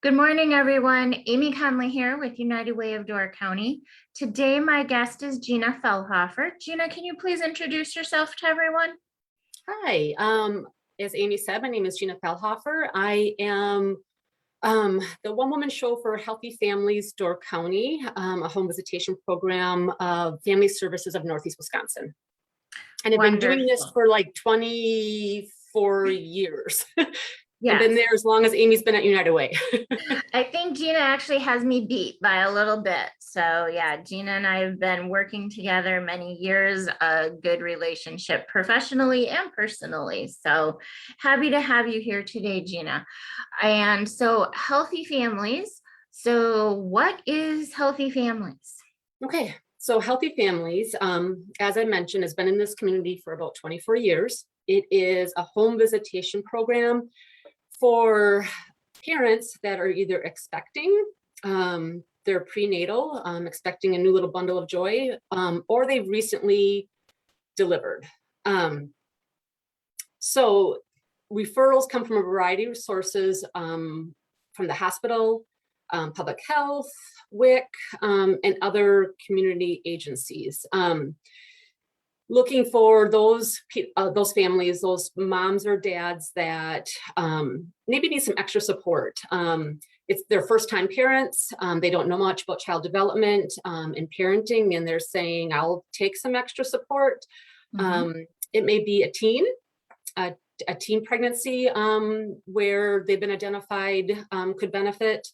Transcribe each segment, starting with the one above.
Good morning, everyone. Amy Conley here with United Way of Door County. Today, my guest is Gina Fellhofer. Gina, can you please introduce yourself to everyone? Hi, as Amy said, my name is Gina Fellhofer. I am the one-woman show for Healthy Families Door County, a home visitation program of Family Services of Northeast Wisconsin. And I've been doing this Wonderful. for like 24 years. I've been Yes, there as long as Amy's been at United Way. I think Gina actually has me beat by a little bit. So, yeah, Gina and I have been working together many years, a good relationship professionally and personally. So, happy to have you here today, Gina. And so, Healthy Families. So, what is Healthy Families? Okay, so Healthy Families, as I mentioned, has been in this community for about 24 years. It is a home visitation program for parents that are either expecting, they're prenatal, expecting a new little bundle of joy, or they've recently delivered. So referrals come from a variety of sources, from the hospital, public health, WIC, and other community agencies. Looking for those families, those moms or dads that maybe need some extra support. It's their first time parents. They don't know much about child development and parenting, and they're saying, I'll take some extra support. Mhm. It may be a teen pregnancy where they've been identified could benefit.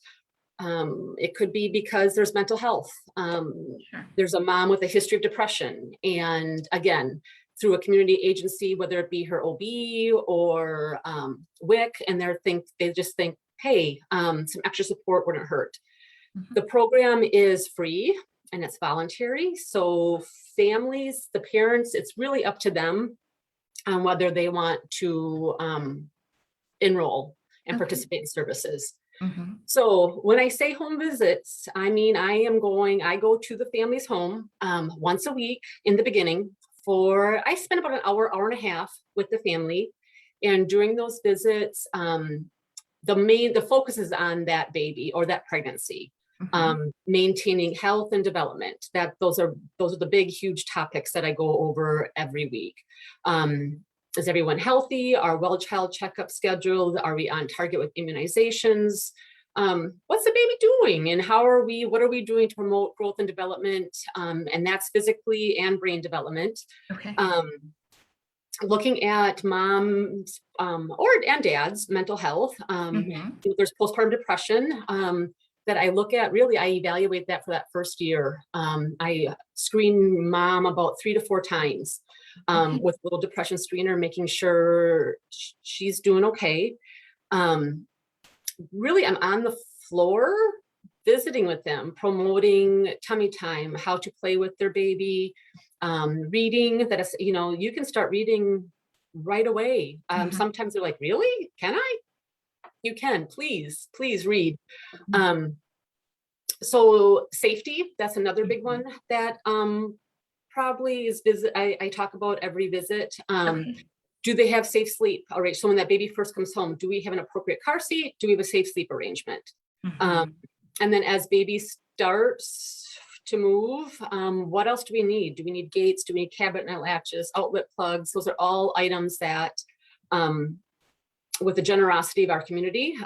It could be because there's mental health. Sure. There's a mom with a history of depression. And again, through a community agency, whether it be her OB or WIC, and they just think, hey, some extra support wouldn't hurt. Mhm. The program is free and it's voluntary. So families, the parents, it's really up to them on whether they want to enroll and Okay. participate in services. Mhm. So when I say home visits, I mean, I go to the family's home once a week in the beginning I spend about an hour, hour and a half with the family. And during those visits, the focus is on that baby or that pregnancy, Mhm. maintaining health and development. Those are the big, huge topics that I go over every week. Is everyone healthy? Are well child checkups scheduled? Are we on target with immunizations? What's the baby doing? And what are we doing to promote growth and development? And that's physically and brain development. Okay. Um, Looking at moms and dads' mental health. Mhm. There's postpartum depression that I look at. Really, I evaluate that for that first year. I screen mom about 3 to 4 times Okay. with a little depression screener, making sure she's doing okay. Um, Really, I'm on the floor visiting with them, promoting tummy time, how to play with their baby, reading that is, you can start reading right away. Mhm. Sometimes they're like, really? Can I? You can, please read. Mhm. Um, so safety, that's another big one Mhm. that probably is I talk about every visit. Okay. Do they have safe sleep? All right. So when that baby first comes home, do we have an appropriate car seat? Do we have a safe sleep arrangement? Um, Mhm. and then as baby starts to move, what else do we need? Do we need gates? Do we need cabinet latches, outlet plugs? Those are all items that, with the generosity of our community,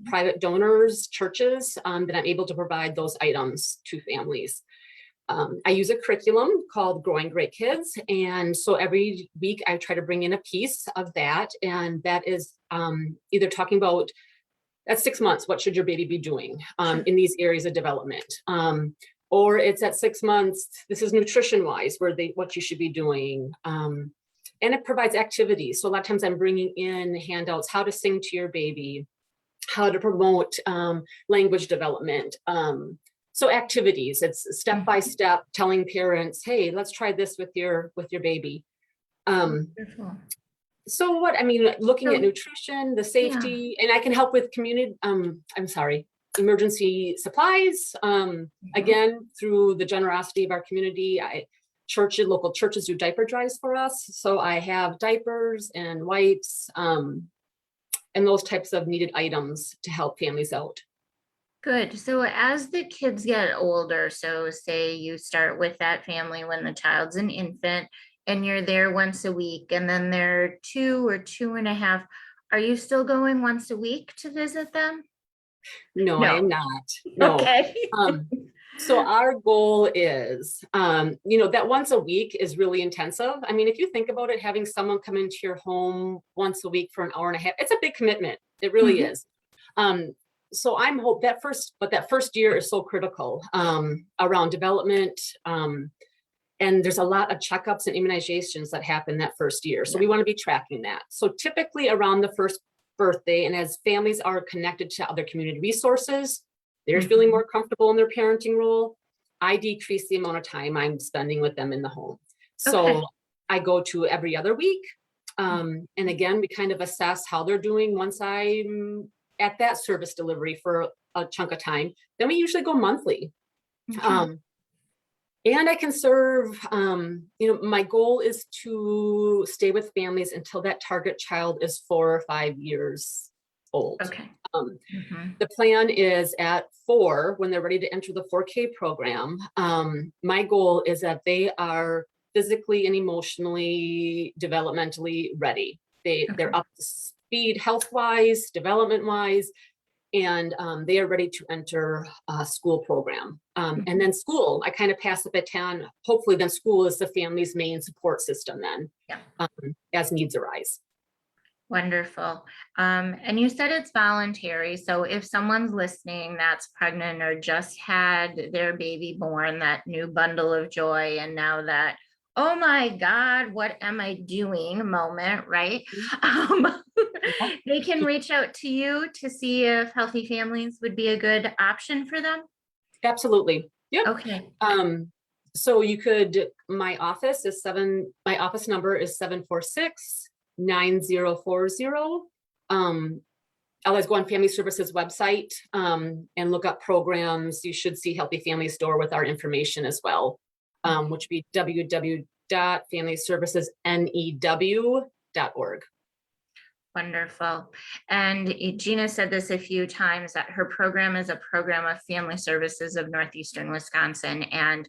private donors, churches, that I'm able to provide those items to families. I use a curriculum called Growing Great Kids. And so every week I try to bring in a piece of that. And that is either talking about at 6 months, what should your baby be doing Sure. in these areas of development? Or it's at 6 months, this is nutrition wise, what you should be doing. And it provides activities. So a lot of times I'm bringing in handouts, how to sing to your baby, how to promote language development. So activities, it's step by Mhm. step telling parents, hey, let's try this with your baby. Um, Wonderful. so what I mean, looking at So, nutrition, the yeah. safety, and I can help with emergency supplies. Mhm. Again, through the generosity of our community, local churches do diaper drives for us. So I have diapers and wipes, and those types of needed items to help families out. Good. So as the kids get older, so say you start with that family when the child's an infant and you're there once a week, and then they're 2 or 2.5, are you still going once a week to visit them? No, I No. am not. No. Okay. Um, so our goal is, that once a week is really intensive. I mean, if you think about it, having someone come into your home once a week for an hour and a half, it's a big commitment. It really Mhm. is. So I'm hope that first year is so critical around development. And there's a lot of checkups and immunizations that happen that first year. So we want to be tracking that. So typically around the first birthday, and as families are connected to other community resources, they're feeling more comfortable in their parenting role, I decrease the amount of time I'm spending with them in the home. So Okay. I go to every other week. And again, we kind of assess how they're doing once I'm at that service delivery for a chunk of time. Then we usually go monthly. Okay. And I can serve, my goal is to stay with families until that target child is 4 or 5 years old. Okay. Mhm. The plan is at 4, when they're ready to enter the 4K program, my goal is that they are physically and emotionally, developmentally ready. They're Okay. up to speed health-wise, development-wise, and they are ready to enter a school program. And then school, I kind of pass the baton. Hopefully then school is the family's main support system then, Yeah. as needs arise. Wonderful. And you said it's voluntary. So if someone's listening that's pregnant or just had their baby born, that new bundle of joy, and now that, oh my God, what am I doing moment, right? Um, Yeah. they can reach out to you to see if Healthy Families would be a good option for them. Absolutely. Yep. Okay. So you could, my office number is 746-9040. Always go on Family Services website and look up programs. You should see Healthy Family Store with our information as well, which would be www.familyservicesnew.org. Wonderful. And Gina said this a few times, that her program is a program of Family Services of Northeastern Wisconsin. And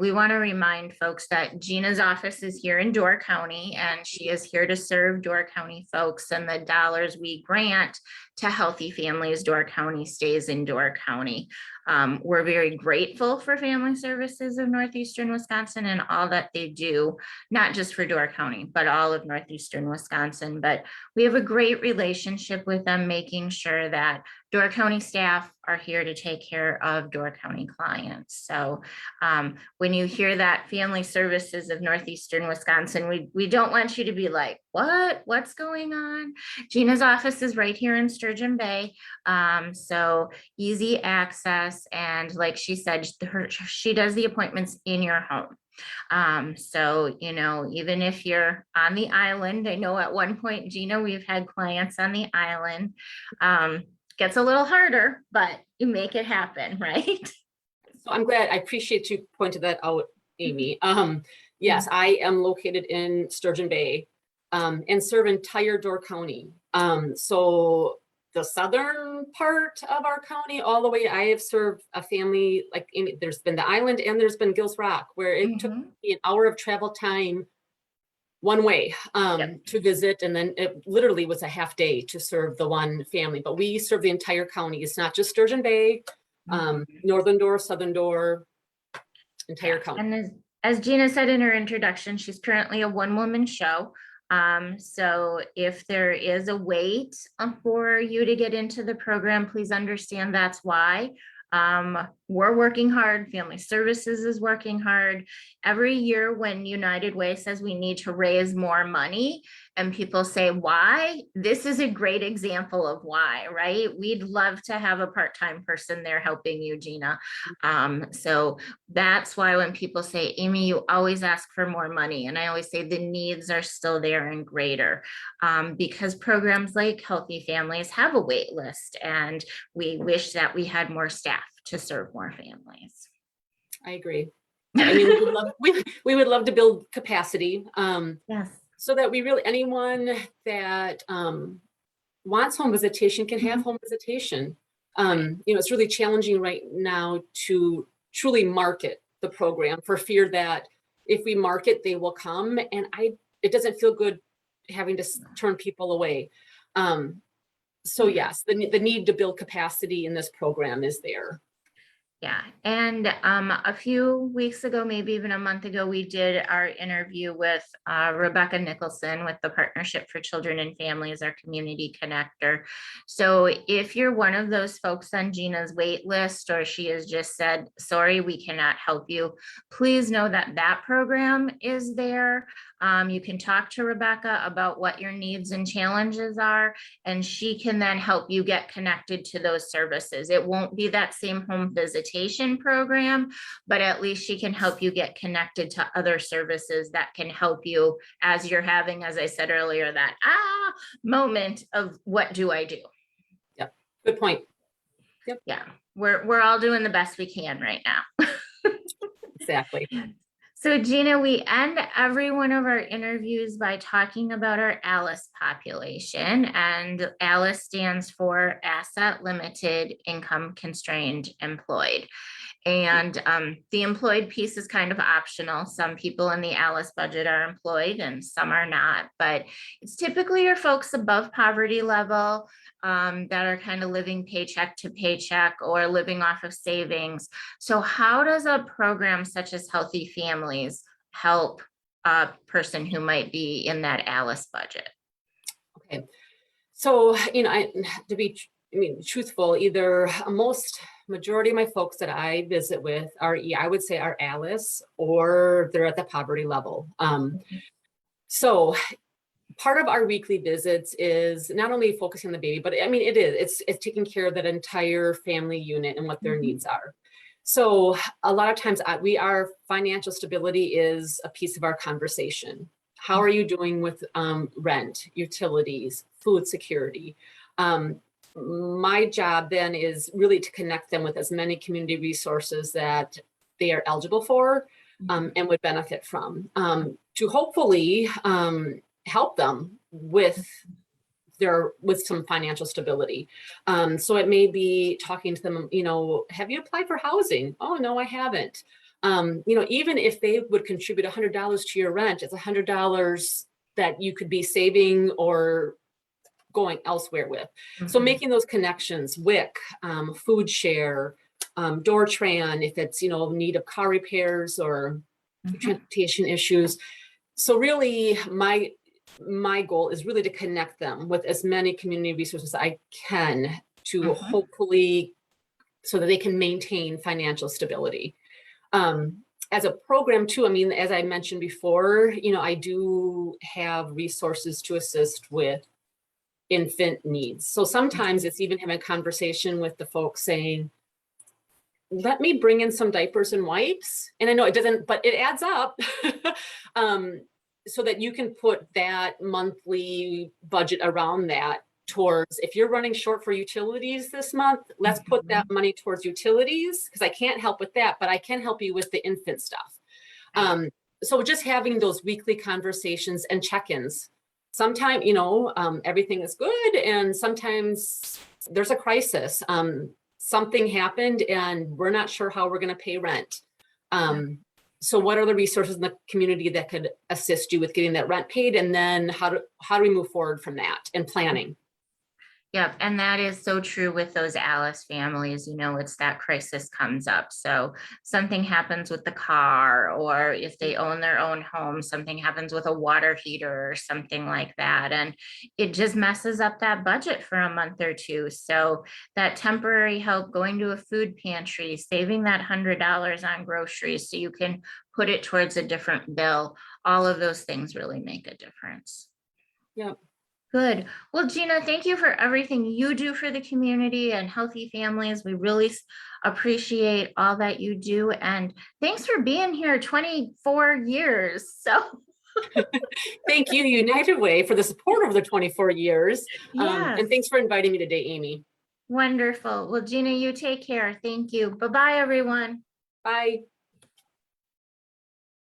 we want to remind folks that Gina's office is here in Door County, and she is here to serve Door County folks, and the dollars we grant to Healthy Families Door County stays in Door County. We're very grateful for Family Services of Northeastern Wisconsin and all that they do, not just for Door County, but all of Northeastern Wisconsin. But we have a great relationship with them, making sure that Door County staff are here to take care of Door County clients. So when you hear that Family Services of Northeastern Wisconsin, we don't want you to be like, what's going on? Gina's office is right here in Sturgeon Bay. So easy access. And like she said, she does the appointments in your home. So, even if you're on the island, I know at one point, Gina, we've had clients on the island. Gets a little harder, but you make it happen, right? So I appreciate you pointed that out, Amy. Yes, I am located in Sturgeon Bay and serve entire Door County. So the southern part of our county, all the way, I have served a family, there's been the island and there's been Gills Rock, where it took me an hour of travel time one way to visit. And then it literally was a half day to serve the one family, but we serve the entire county. It's not just Sturgeon Bay, Northern Door, Southern Door, entire county. And as Gina said in her introduction, she's currently a one-woman show. So if there is a wait for you to get into the program, please understand that's why. We're working hard. Family Services is working hard. Every year when United Way says we need to raise more money and people say why, this is a great example of why, right? We'd love to have a part-time person there helping you, Gina. So that's why when people say, Amy, you always ask for more money. And I always say the needs are still there and greater because programs like Healthy Families have a wait list, and we wish that we had more staff to serve more families. I agree. I mean, we would love to build capacity. Yes. So that anyone that wants home visitation can have home visitation. It's really challenging right now to truly market the program for fear that if we market, they will come. And it doesn't feel good having to turn people away. So yes, the need to build capacity in this program is there. Yeah, and a few weeks ago, maybe even a month ago, we did our interview with Rebecca Nicholson with the Partnership for Children and Families, our community connector. So if you're one of those folks on Gina's wait list, or she has just said, sorry, we cannot help you, please know that that program is there. You can talk to Rebecca about what your needs and challenges are, and she can then help you get connected to those services. It won't be that same home visitation program, but at least she can help you get connected to other services that can help you as you're having, as I said earlier, that moment of what do I do? Yep, good point. Yep. Yeah, we're all doing the best we can right now. Exactly. So Gina, we end every one of our interviews by talking about our ALICE population, and ALICE stands for Asset Limited Income Constrained Employed. And the employed piece is kind of optional. Some people in the ALICE budget are employed and some are not, but it's typically your folks above poverty level that are kind of living paycheck to paycheck or living off of savings. So how does a program such as Healthy Families help a person who might be in that ALICE budget? Okay, so to be truthful, either majority of my folks that I visit with are, I would say, are ALICE, or they're at the poverty level. So part of our weekly visits is not only focusing on the baby, but it's taking care of that entire family unit and what their needs are. So a lot of times our financial stability is a piece of our conversation. How are you doing with rent, utilities, food security? My job then is really to connect them with as many community resources that they are eligible for and would benefit from, to hopefully help them with some financial stability. So it may be talking to them, have you applied for housing? Oh, no, I haven't. Even if they would contribute $100 to your rent, it's $100 that you could be saving or going elsewhere with. So making those connections, WIC, food share, Doortran, if it's, need of car repairs or transportation issues. So really my goal is really to connect them with as many community resources as I can to hopefully so that they can maintain financial stability. As a program too, as I mentioned before, I do have resources to assist with infant needs. So sometimes it's even having a conversation with the folks saying, let me bring in some diapers and wipes. And I know it doesn't, but it adds up. So that you can put that monthly budget around that towards, if you're running short for utilities this month, let's put that money towards utilities, because I can't help with that, but I can help you with the infant stuff. So just having those weekly conversations and check-ins. Sometimes, everything is good, and sometimes there's a crisis. Something happened and we're not sure how we're going to pay rent. So what are the resources in the community that could assist you with getting that rent paid? And then how do we move forward from that and planning? Yep, and that is so true with those ALICE families. It's that crisis comes up. So something happens with the car, or if they own their own home, something happens with a water heater or something like that. And it just messes up that budget for a month or two. So that temporary help, going to a food pantry, saving that $100 on groceries so you can put it towards a different bill, all of those things really make a difference. Yep. Good. Well, Gina, thank you for everything you do for the community and Healthy Families. We really appreciate all that you do. And thanks for being here 24 years. So thank you, United Way, for the support over the 24 years. Yes. And thanks for inviting me today, Amy. Wonderful. Well, Gina, you take care. Thank you. Bye-bye, everyone. Bye.